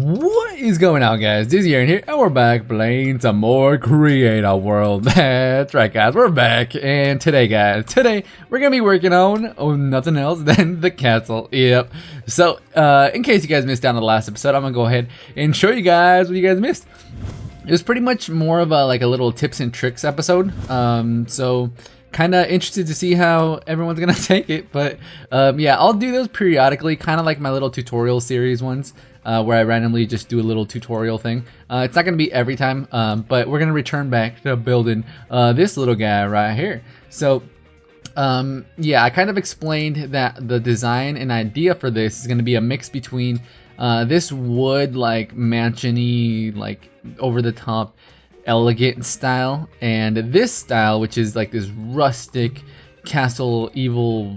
What is going on, guys? Dizzy here, and we're back playing some more Create a World. That's right, guys, we're back. And today, guys, we're gonna be working on nothing else than the castle. Yep. So, in case you guys missed out on the last episode, I'm gonna go ahead and show you guys what you guys missed. It was pretty much more of a like a little tips and tricks episode. So kind of interested to see how everyone's gonna take it, but yeah, I'll do those periodically, kind of like my little tutorial series ones, where I randomly just do a little tutorial thing. It's not gonna be every time, but we're gonna return back to building this little guy right here. So yeah, I kind of explained that the design and idea for this is gonna be a mix between this wood like mansion-y, like over the top elegant style, and this style, which is like this rustic castle evil.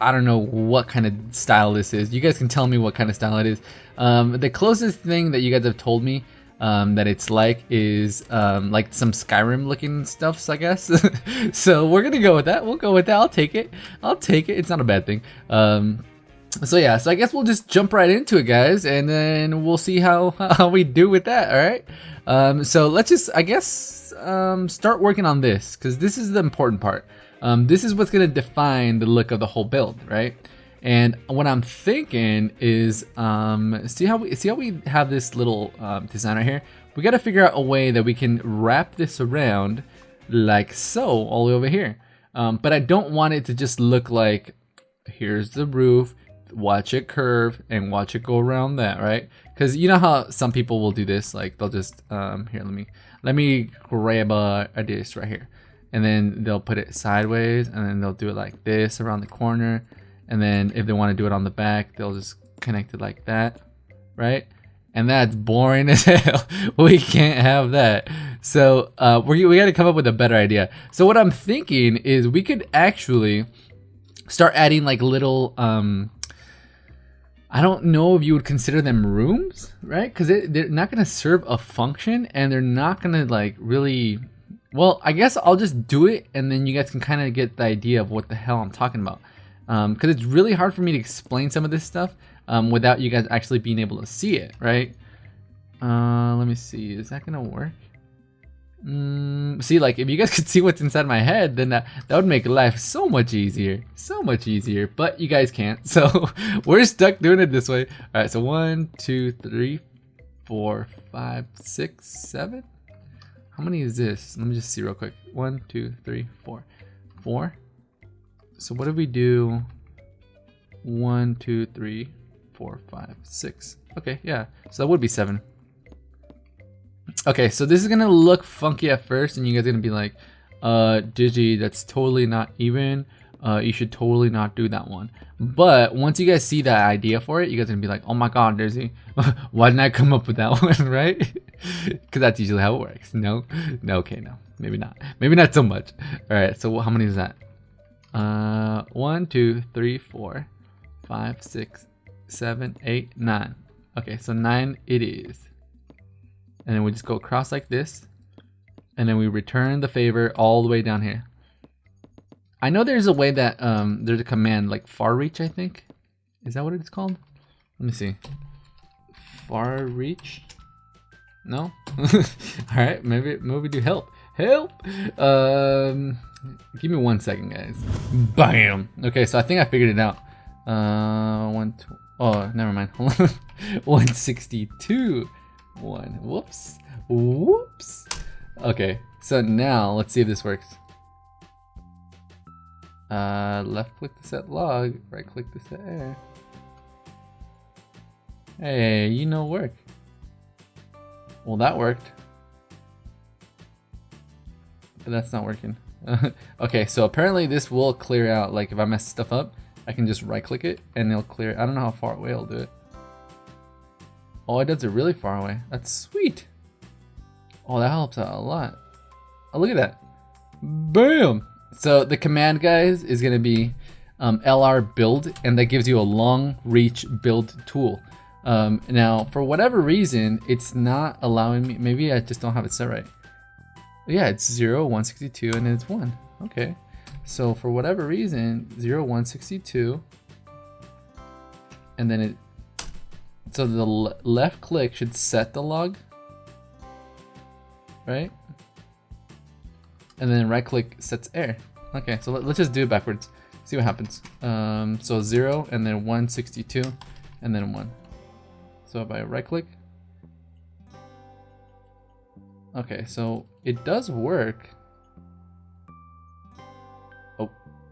I don't know what kind of style this is. You guys can tell me what kind of style it is. The closest thing that you guys have told me that it's like is like some Skyrim looking stuffs, I guess. So we're gonna go with that. We'll go with that. I'll take it. It's not a bad thing. So yeah, so I guess we'll just jump right into it, guys, and then we'll see how we do with that. All right. So let's just, I guess, start working on this, because this is the important part. This is what's gonna define the look of the whole build, right? And what I'm thinking is, see how we have this little design right here. We got to figure out a way that we can wrap this around like so, all the way over here. But I don't want it to just look like, here's the roof, watch it curve and watch it go around that, right? Because you know how some people will do this, like they'll just here, let me grab a disc right here, and then they'll put it sideways, and then they'll do it like this around the corner, and then if they want to do it on the back, they'll just connect it like that, right? And that's boring as hell. We can't have that. So we got to come up with a better idea. So what I'm thinking is we could actually start adding like little I don't know if you would consider them rooms, right? Because they're not going to serve a function, and they're not going to like really, well, I guess I'll just do it, and then you guys can kind of get the idea of what the hell I'm talking about. Because it's really hard for me to explain some of this stuff without you guys actually being able to see it, right? Let me see, is that going to work? See, like if you guys could see what's inside my head, then that would make life so much easier, but you guys can't, so we're stuck doing it this way. All right, so 1 2 3 4 5 6 7. How many is this? Let me just see real quick. 1 2 3 4. So what did we do? 1 2 3 4 5 6. Okay, yeah, so that would be 7. Okay, so this is gonna look funky at first, and you guys are gonna be like, Digi, that's totally not even. You should totally not do that one. But once you guys see that idea for it, you guys are gonna be like, oh my god, Dizzy, why didn't I come up with that one, right? Because that's usually how it works. No, okay, no, maybe not so much. All right, so how many is that? 1 2 3 4 5 6 7 8 9. Okay, so 9 it is. And then we just go across like this, and then we return the favor all the way down here. I know there's a way that there's a command like far reach, I think. Is that what it's called? Let me see. Far reach? No? Alright, maybe do help. Give me 1 second, guys. Bam! Okay, so I think I figured it out. Oh, never mind. 162. 1. Whoops. Okay, so now let's see if this works. Left click to set log, right click to set error. Hey, you know work. Well, that worked, but that's not working. Okay, so apparently this will clear out. Like if I mess stuff up, I can just right click it and it'll clear. I don't know how far away it'll do it. Oh, it does it really far away. That's sweet. Oh, that helps out a lot. Oh, look at that. Bam! So the command, guys, is going to be LR build, and that gives you a long reach build tool. Now, for whatever reason, it's not allowing me. Maybe I just don't have it set right. Yeah, it's 0, 162, and then it's 1. Okay. So for whatever reason, 0, 162. and then so the left click should set the log, right? And then right click sets error. Okay, so let's just do it backwards. See what happens. So 0 and then 162 and then 1. So if I right click. Okay, so it does work. Oh,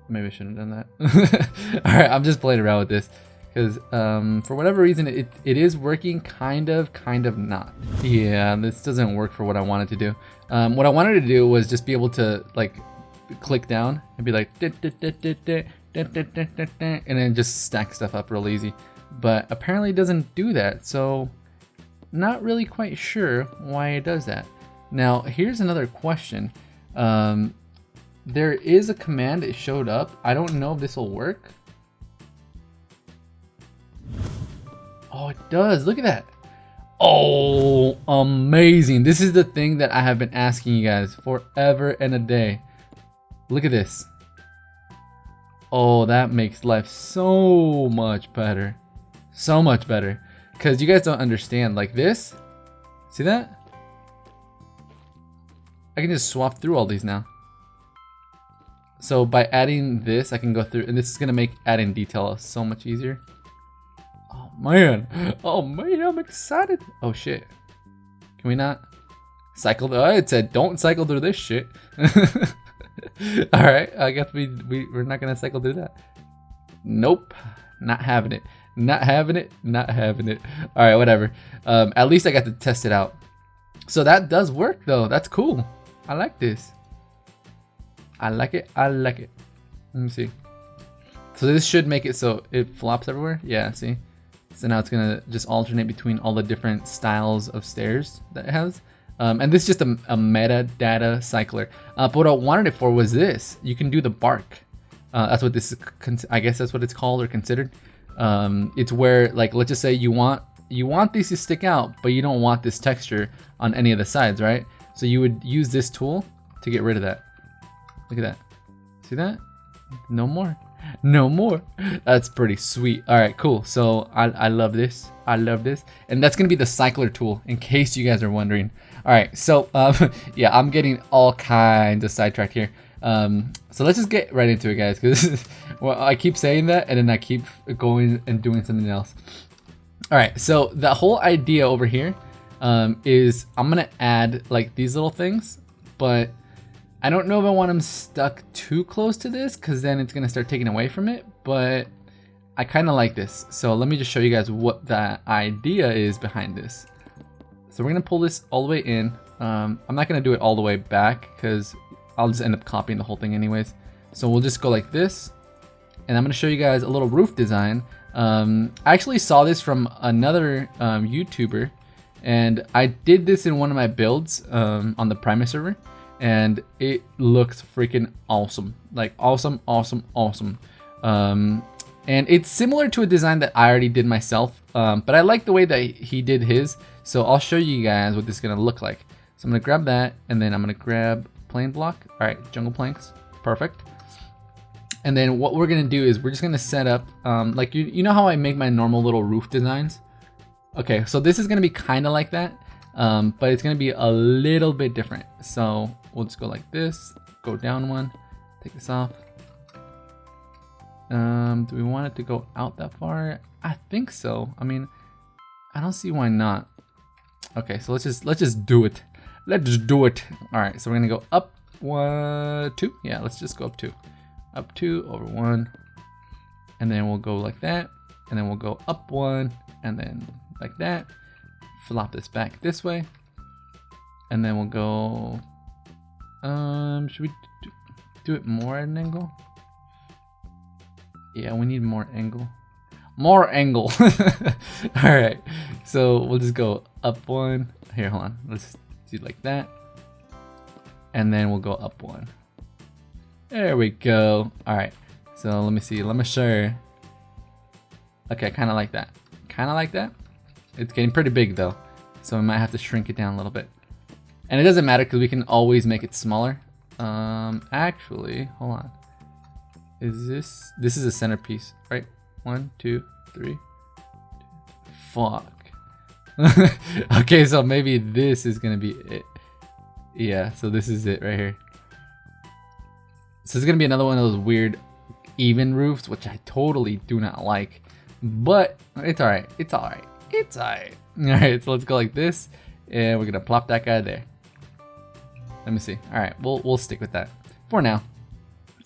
maybe I shouldn't have done that. Alright, I'm just playing around with this. Because for whatever reason, it is working kind of not. Yeah, this doesn't work for what I wanted to do. What I wanted to do was just be able to like click down and be like and then just stack stuff up real easy. But apparently it doesn't do that, so not really quite sure why it does that. Now here's another question. There is a command that showed up. I don't know if this will work. Oh, it does. Look at that. Oh, amazing. This is the thing that I have been asking you guys forever and a day. Look at this. Oh, that makes life so much better. So much better. Because you guys don't understand. Like this. See that? I can just swap through all these now. So by adding this, I can go through. And this is going to make adding detail so much easier. Oh man, I'm excited. Oh shit. Can we not cycle? Oh, it said don't cycle through this shit. Alright, I guess we're not gonna cycle through that. Nope. Not having it. Not having it. Not having it. Alright, whatever. At least I got to test it out. So that does work though. That's cool. I like this. I like it. I like it. Let me see. So this should make it so it flops everywhere. Yeah, see? So now it's gonna just alternate between all the different styles of stairs that it has. And this is just a metadata cycler. But what I wanted it for was this. You can do the bark. That's what this is, I guess that's what it's called or considered. It's where, like, let's just say you want these to stick out, but you don't want this texture on any of the sides, right? So you would use this tool to get rid of that. Look at that. See that? No more. No more. That's pretty sweet. All right, cool. So I love this. I love this. And that's gonna be the cycler tool, in case you guys are wondering. All right, so yeah, I'm getting all kinds of sidetracked here. So let's just get right into it, guys, because well, I keep saying that and then I keep going and doing something else. All right, so the whole idea over here is I'm gonna add like these little things, but I don't know if I want them stuck too close to this, because then it's gonna start taking away from it, but I kind of like this. So let me just show you guys what the idea is behind this. So we're gonna pull this all the way in. I'm not gonna do it all the way back because I'll just end up copying the whole thing anyways. So we'll just go like this, and I'm gonna show you guys a little roof design. I actually saw this from another YouTuber, and I did this in one of my builds on the Primus server, and it looks freaking awesome. Like awesome, awesome, awesome. And it's similar to a design that I already did myself, but I like the way that he did his. So I'll show you guys what this is gonna look like. So I'm gonna grab that, and then I'm gonna grab plane block. All right, jungle planks, perfect. And then what we're gonna do is we're just gonna set up, like you know how I make my normal little roof designs? Okay, so this is gonna be kind of like that, but it's gonna be a little bit different. So we'll just go like this, go down one, take this off. Do we want it to go out that far? I think so. I mean, I don't see why not. Okay, so let's just do it. Let's just do it. All right, so we're gonna go up 1, 2. Yeah, let's just go up 2. Up 2 over 1, and then we'll go like that, and then we'll go up 1, and then like that. Flop this back this way, and then we'll go. Should we do it more at an angle? Yeah, we need more angle. More angle. All right, so we'll just go up 1. Here, hold on. Let's do it like that, and then we'll go up 1. There we go. All right, so let me see. Let me show you. Okay, kind of like that. Kind of like that. It's getting pretty big though, so we might have to shrink it down a little bit. And it doesn't matter because we can always make it smaller. Actually, hold on. Is this is a centerpiece, right? 1, 2, 3. fuck. Okay, so maybe this is gonna be it. Yeah, so this is it right here. So it's gonna be another one of those weird even roofs, which I totally do not like. But it's alright. It's alright. It's alright. Alright, so let's go like this. And we're gonna plop that guy there. Let me see. Alright, we'll stick with that for now.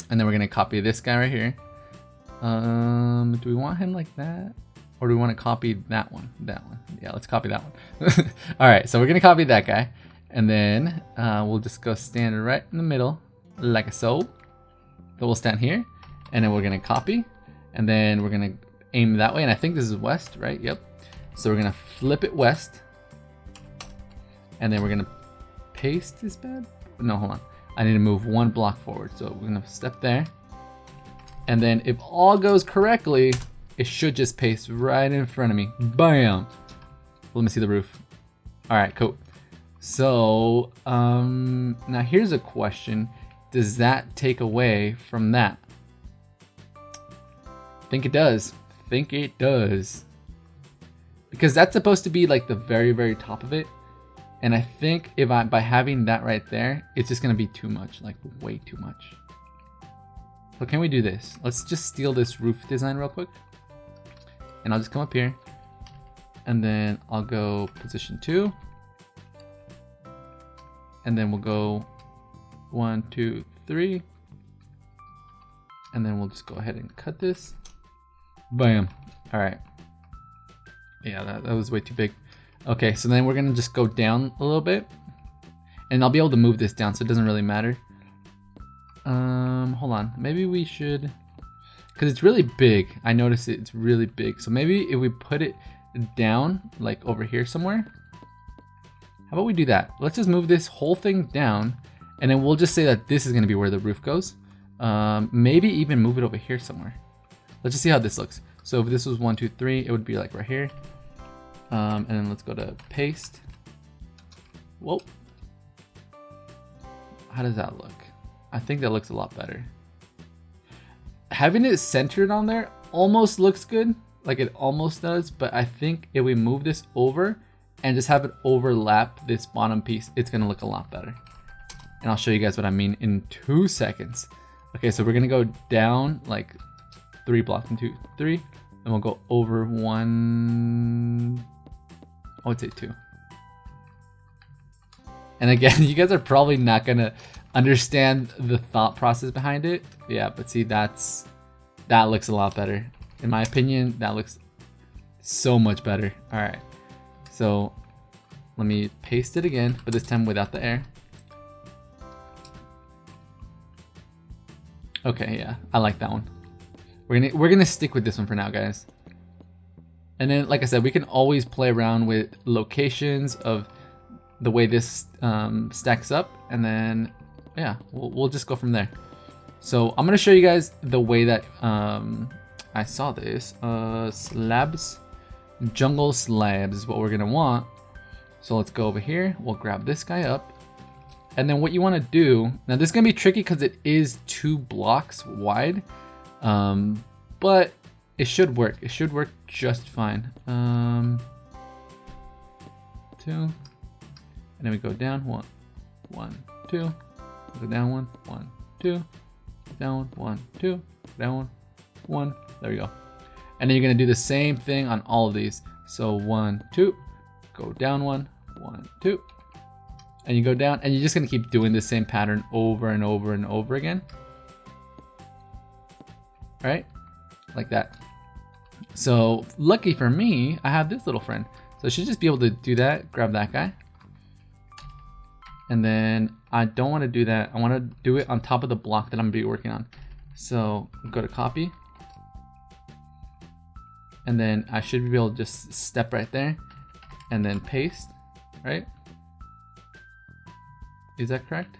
And then we're gonna copy this guy right here. Do we want him like that? Or do we want to copy that one? That one. Yeah, let's copy that one. Alright, so we're gonna copy that guy. And then we'll just go stand right in the middle, like so. So we'll stand here. And then we're gonna copy. And then we're gonna aim that way. And I think this is west, right? Yep. So we're gonna flip it west. And then we're gonna paste this bed. No, hold on. I need to move one block forward. So we're gonna step there. And then if all goes correctly, it should just paste right in front of me. Bam! Let me see the roof. All right, cool. So now here's a question. Does that take away from that? Think it does. Think it does. Because that's supposed to be like the very, very top of it. And I think if by having that right there, it's just gonna be too much, like way too much. So can we do this? Let's just steal this roof design real quick. And I'll just come up here. And then I'll go position 2. And then we'll go 1, 2, 3. And then we'll just go ahead and cut this. Bam. All right. Yeah, that was way too big. Okay, so then we're gonna just go down a little bit. And I'll be able to move this down, so it doesn't really matter. Hold on. Maybe we should, because it's really big. I noticed it's really big. So maybe if we put it down, like over here somewhere. How about we do that? Let's just move this whole thing down, and then we'll just say that this is gonna be where the roof goes. Maybe even move it over here somewhere. Let's just see how this looks. So if this was 1, 2, 3, it would be like right here. And then let's go to paste. Whoa. How does that look? I think that looks a lot better. Having it centered on there almost looks good. Like it almost does, but I think if we move this over and just have it overlap this bottom piece, it's gonna look a lot better. And I'll show you guys what I mean in 2 seconds. Okay, so we're gonna go down like 3 blocks, 1, 2, 3, and we'll go over 1, I would say 2. And again, you guys are probably not gonna understand the thought process behind it. Yeah, but see, that looks a lot better. In my opinion, that looks so much better. All right, so let me paste it again, but this time without the air. Okay, yeah, I like that one. We're gonna stick with this one for now, guys. And then, like I said, we can always play around with locations of the way this stacks up, and then yeah, we'll just go from there. So I'm gonna show you guys the way that I saw this. Slabs, jungle slabs is what we're gonna want. So let's go over here. We'll grab this guy up. And then what you want to do, now this is going to be tricky because it is 2 blocks wide, but it should work. It should work just fine. 2, and then we go down 1, 1, 2, go down 1, 1, 2, down 1, 2, down 1, 1. There we go. And then you're going to do the same thing on all of these. So 1, 2, go down 1, 1, 2. And you go down, and you're just gonna keep doing the same pattern over and over and over again. All right, like that. So lucky for me, I have this little friend. So I should just be able to do that, grab that guy. And then I don't wanna do that. I wanna do it on top of the block that I'm gonna be working on. So go to copy. And then I should be able to just step right there and then paste, right? Is that correct?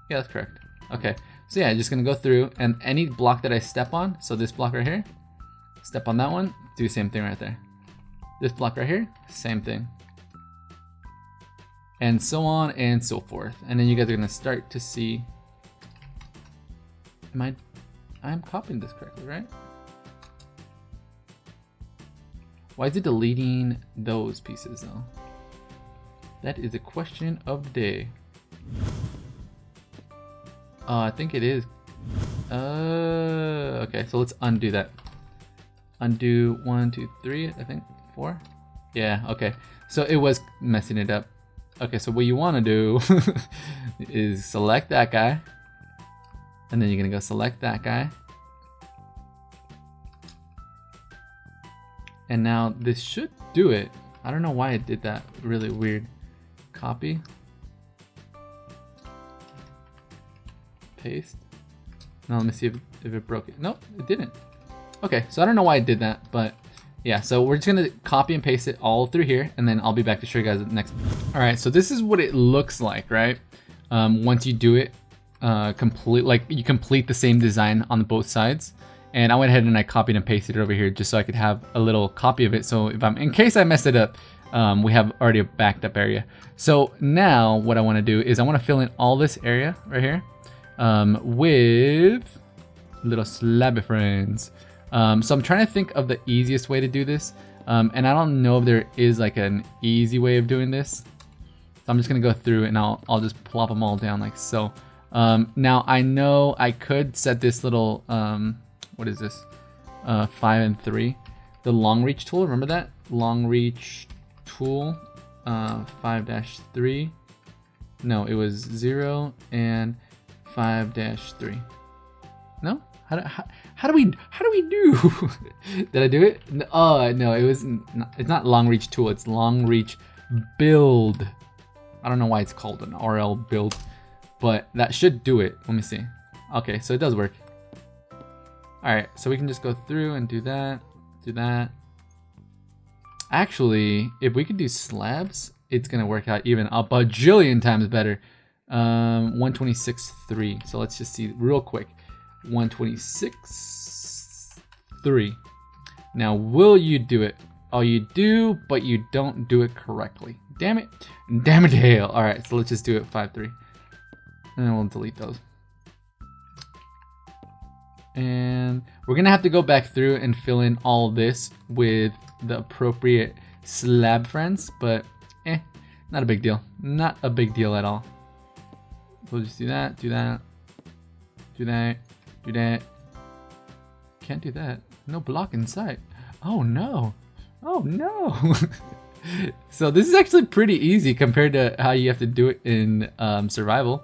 Yeah, that's correct. Okay, so yeah, just gonna go through, and any block that I step on, so this block right here, step on that one, do the same thing right there. This block right here, same thing. And so on and so forth. And then you guys are gonna start to see, I'm copying this correctly, right? Why is it deleting those pieces though? That is a question of the day. I think it is. Okay, so let's undo that. Undo 1, 2, 3, I think 4. Yeah, okay. So it was messing it up. Okay, so what you want to do is select that guy, and then you're gonna go select that guy. And now this should do it. I don't know why it did that. Really weird. Copy. Paste. Now let me see if it broke it. Nope, it didn't. Okay, so I don't know why it did that, but yeah, so we're just gonna copy and paste it all through here, and then I'll be back to show you guys the next. All right, so this is what it looks like, right? Once you do it, you complete the same design on both sides. And I went ahead and I copied and pasted it over here just so I could have a little copy of it. So in case I messed it up, we have already a backed up area. So now what I want to do is I want to fill in all this area right here with little slabby friends. So I'm trying to think of the easiest way to do this. And I don't know if there is like an easy way of doing this. So I'm just going to go through and I'll just plop them all down like so. Now I know I could set this little, what is this? 5 and 3. The long reach tool, remember that? Long reach tool, 5-3. No, it was 0 and 5-3. No? How do we do? Did I do it? Oh no, it's not long reach tool, it's long reach build. I don't know why it's called an RL build, but that should do it. Let me see. Okay, so it does work. All right, so we can just go through and do that. Actually, if we could do slabs, it's gonna work out even a bajillion times better. 126.3. So let's just see real quick. 126.3. Now, will you do it? Oh, you do, but you don't do it correctly. Damn it. Damn it, Hale. All right, so let's just do it 5.3. And then we'll delete those. And we're gonna have to go back through and fill in all this with the appropriate slab friends, but not a big deal. Not a big deal at all. We'll just do that, do that, do that, do that. Can't do that. No block in sight. Oh no. Oh no. So this is actually pretty easy compared to how you have to do it in survival.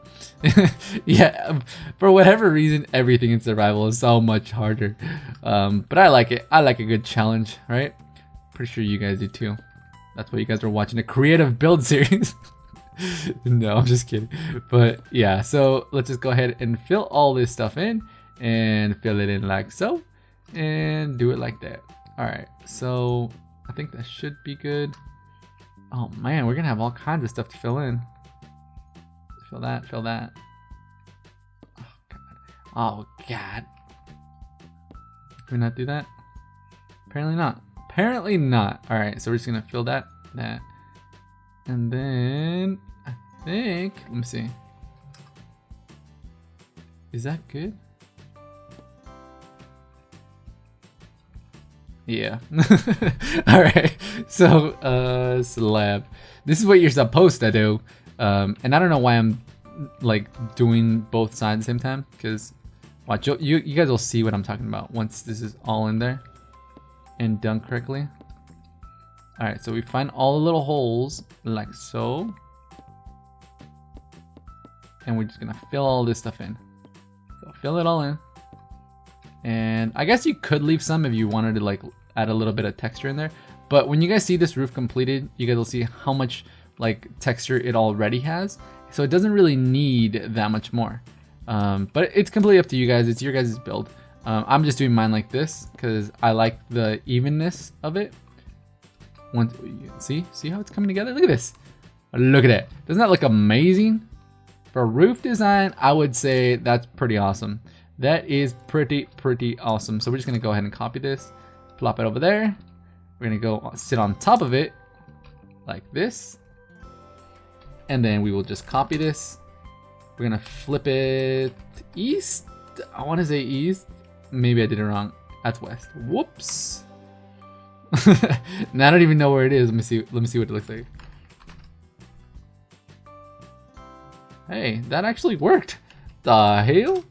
Yeah, for whatever reason, everything in survival is so much harder. But I like it. I like a good challenge, right? Pretty sure you guys do too. That's why you guys are watching a creative build series. No, I'm just kidding. But yeah, so let's just go ahead and fill all this stuff in and fill it in like so and do it like that. All right, so I think that should be good. Oh man, we're gonna have all kinds of stuff to fill in. Fill that, fill that. Oh god. Oh god. Can we not do that? Apparently not. Apparently not. Alright, so we're just gonna fill that. And then I think, let me see. Is that good? Yeah. All right. So, slab. This is what you're supposed to do. And I don't know why I'm like doing both sides at the same time. Because watch, you guys will see what I'm talking about once this is all in there and done correctly. All right. So we find all the little holes like so, and we're just gonna fill all this stuff in. So fill it all in. And I guess you could leave some if you wanted to like add a little bit of texture in there. But when you guys see this roof completed, you guys will see how much like texture it already has. So it doesn't really need that much more. But it's completely up to you guys. It's your guys' build. I'm just doing mine like this because I like the evenness of it. Once see how it's coming together? Look at this. Look at it. Doesn't that look amazing? For roof design, I would say that's pretty awesome. That is pretty awesome. So we're just gonna go ahead and copy this, plop it over there. We're gonna go sit on top of it like this. And then we will just copy this. We're gonna flip it east. I wanna say east. Maybe I did it wrong. That's west. Whoops. Now I don't even know where it is. Let me see what it looks like. Hey, that actually worked. The hell?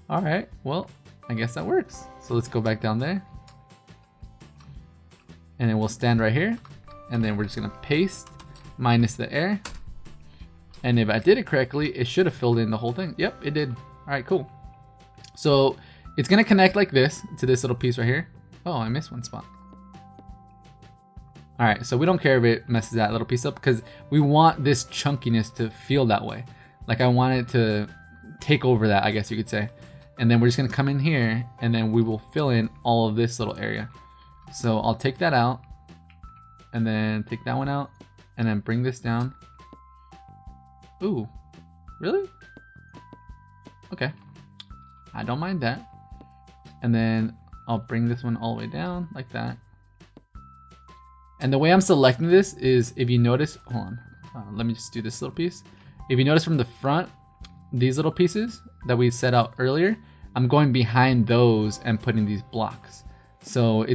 Alright, well, I guess that works. So let's go back down there. And then we'll stand right here. And then we're just gonna paste minus the air. And if I did it correctly, it should have filled in the whole thing. Yep, it did. Alright, cool. So it's gonna connect like this to this little piece right here. Oh, I missed one spot. Alright, so we don't care if it messes that little piece up because we want this chunkiness to feel that way. Like I want it to take over that, I guess you could say. And then we're just gonna come in here and then we will fill in all of this little area. So I'll take that out and then take that one out and then bring this down. Ooh, really? Okay, I don't mind that. And then I'll bring this one all the way down like that. And the way I'm selecting this is, if you notice, hold on, let me just do this little piece. If you notice from the front, these little pieces that we set out earlier, I'm going behind those and putting these blocks. So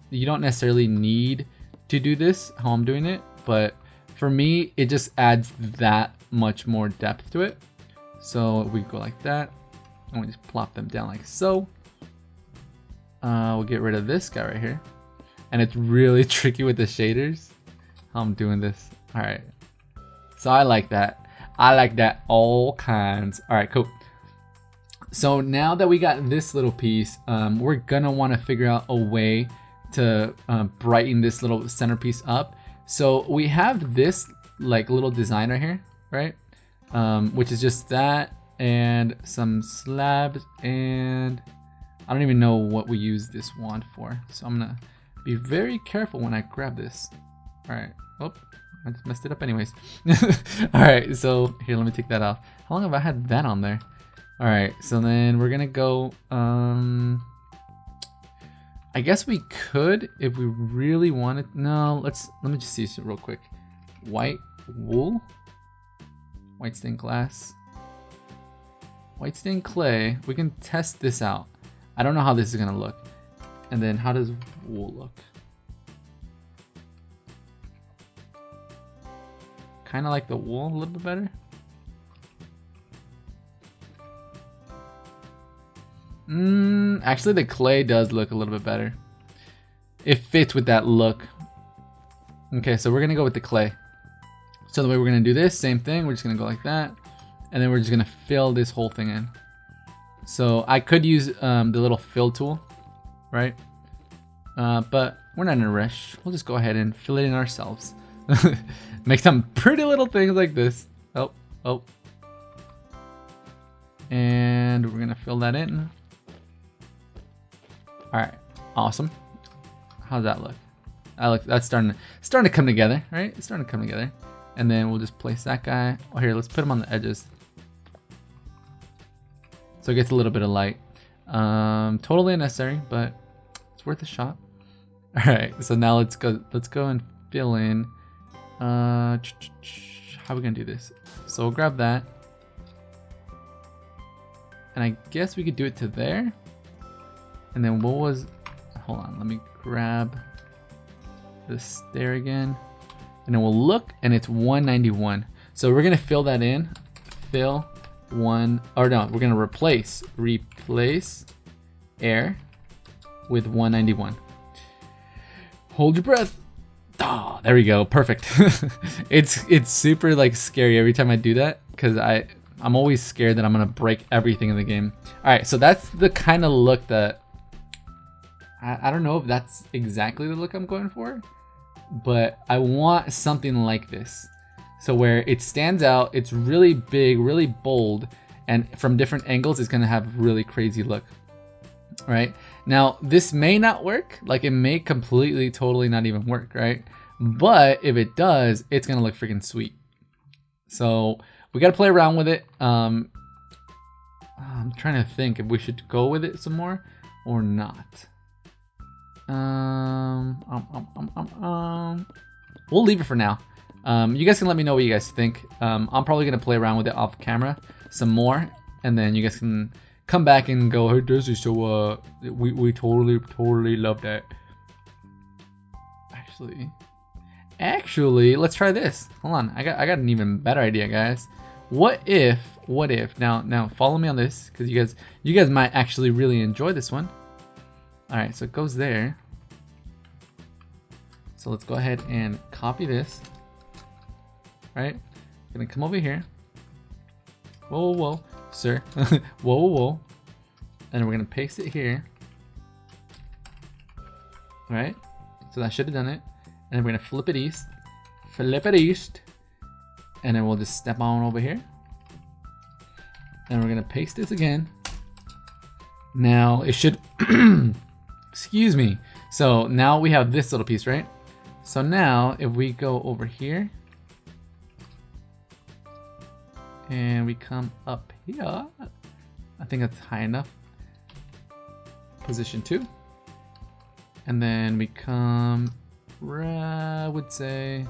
you don't necessarily need to do this how I'm doing it, but for me, it just adds that much more depth to it. So we go like that, and we just plop them down like so. We'll get rid of this guy right here. And it's really tricky with the shaders how I'm doing this. All right, so I like that. I like that all kinds. All right, cool. So now that we got this little piece, we're gonna want to figure out a way to brighten this little centerpiece up. So we have this like little design right here, right? Which is just that and some slabs, and I don't even know what we use this wand for. So I'm gonna be very careful when I grab this. All right. Oh, I just messed it up anyways. All right, so here, let me take that off. How long have I had that on there? All right, so then we're gonna go, I guess we could, if we really wanted, no, let me just see real quick. White wool, white stained glass, white stained clay. We can test this out. I don't know how this is gonna look. And then how does wool look? Kind of like the wool a little bit better. Actually the clay does look a little bit better. It fits with that look. Okay, so we're gonna go with the clay. So the way we're gonna do this, same thing, we're just gonna go like that. And then we're just gonna fill this whole thing in. So I could use the little fill tool, right? But we're not in a rush. We'll just go ahead and fill it in ourselves. Make some pretty little things like this. Oh. And we're gonna fill that in. All right, awesome. How's that look? That's starting to come together, right? It's starting to come together. And then we'll just place that guy. Oh, here, let's put him on the edges. So it gets a little bit of light. Totally unnecessary, but it's worth a shot. All right, so now let's go and fill in. How are we gonna do this? So we'll grab that. And I guess we could do it to there. And then hold on, let me grab the stair again. And then we'll look, and it's 191. So we're gonna fill that in. Fill one, or no, we're gonna replace air with 191. Hold your breath. Oh, there we go, perfect. It's super like scary every time I do that, because I'm always scared that I'm gonna break everything in the game. All right, so that's the kind of look that I don't know if that's exactly the look I'm going for, but I want something like this. So where it stands out, it's really big, really bold, and from different angles, it's gonna have a really crazy look, right? Now, this may not work, like it may completely, totally not even work, right? But if it does, it's gonna look freaking sweet. So we gotta play around with it. I'm trying to think if we should go with it some more or not. We'll leave it for now. You guys can let me know what you guys think. I'm probably gonna play around with it off camera some more, and then you guys can come back and go, hey Dizzy, so we totally love that. Actually, let's try this. Hold on, I got an even better idea, guys. What if now follow me on this, because you guys might actually really enjoy this one. All right, so it goes there. So let's go ahead and copy this. Right, gonna come over here. Whoa, sir. whoa. And we're gonna paste it here. All right, so that should have done it. And then we're gonna flip it east, and then we'll just step on over here. And we're gonna paste this again. Now it should, excuse me. So now we have this little piece, right? So now if we go over here, and we come up here, I think that's high enough. Position 2. And then we come, I would say,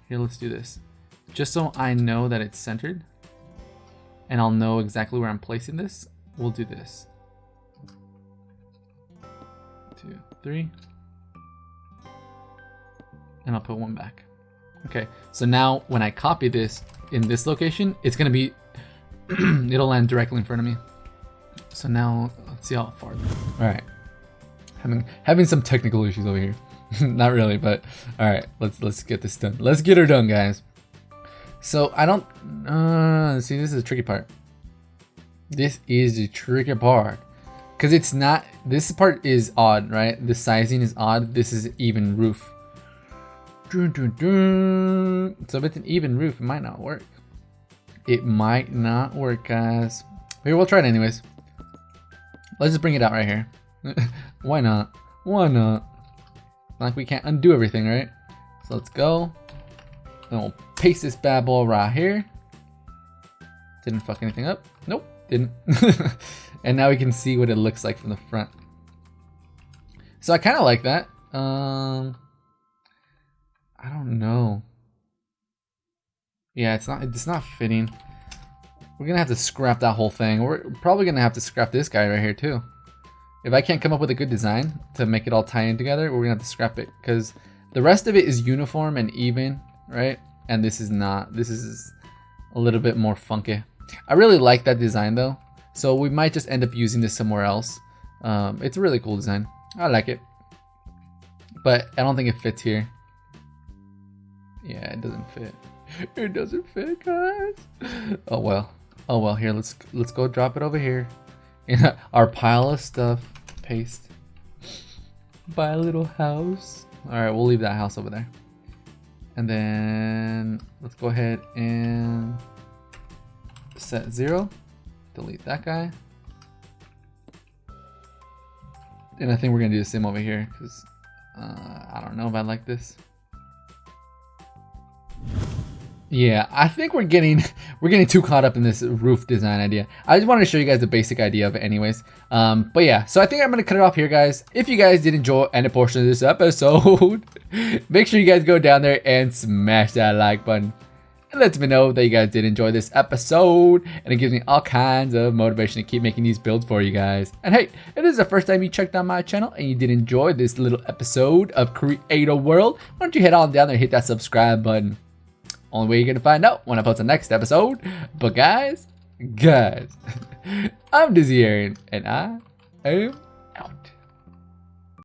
here, let's do this. Just so I know that it's centered, and I'll know exactly where I'm placing this, we'll do this. 2, 3. And I'll put 1 back. Okay, so now when I copy this in this location, it's gonna be, it'll land directly in front of me. So now, let's see how far. All right, having some technical issues over here. Not really, but all right, let's get this done. Let's get her done, guys. So I don't, see, this is the tricky part. This is the tricky part. Because it's not, this part is odd, right? The sizing is odd. This is even roof. So if it's an even roof, it might not work. It might not work, guys. Maybe we'll try it anyways. Let's just bring it out right here. Why not? Why not? Like we can't undo everything, right? So let's go. Then we'll paste this bad boy right here. Didn't fuck anything up. Nope, didn't. And now we can see what it looks like from the front. So I kind of like that. I don't know. Yeah, it's not fitting. We're gonna have to scrap that whole thing. We're probably gonna have to scrap this guy right here too. If I can't come up with a good design to make it all tie in together, we're gonna have to scrap it, because the rest of it is uniform and even, right? And this is not. This is a little bit more funky. I really like that design though, so we might just end up using this somewhere else. It's a really cool design. I like it, but I don't think it fits here. Yeah, it doesn't fit. It doesn't fit, guys. Oh well. Oh well. Here, let's go drop it over here in our pile of stuff. Paste. Buy a little house. All right, we'll leave that house over there. And then let's go ahead and set 0. Delete that guy. And I think we're gonna do the same over here, because I don't know if I like this. Yeah, I think we're getting too caught up in this roof design idea. I just wanted to show you guys the basic idea of it anyways. But yeah, so I think I'm gonna cut it off here, guys. If you guys did enjoy any portion of this episode, make sure you guys go down there and smash that like button. It lets me know that you guys did enjoy this episode, and it gives me all kinds of motivation to keep making these builds for you guys. And hey, if this is the first time you checked out my channel and you did enjoy this little episode of Create a World, why don't you head on down there and hit that subscribe button. Only way you're gonna find out when I post the next episode. But guys, I'm Dizzy Aaron, and I am out.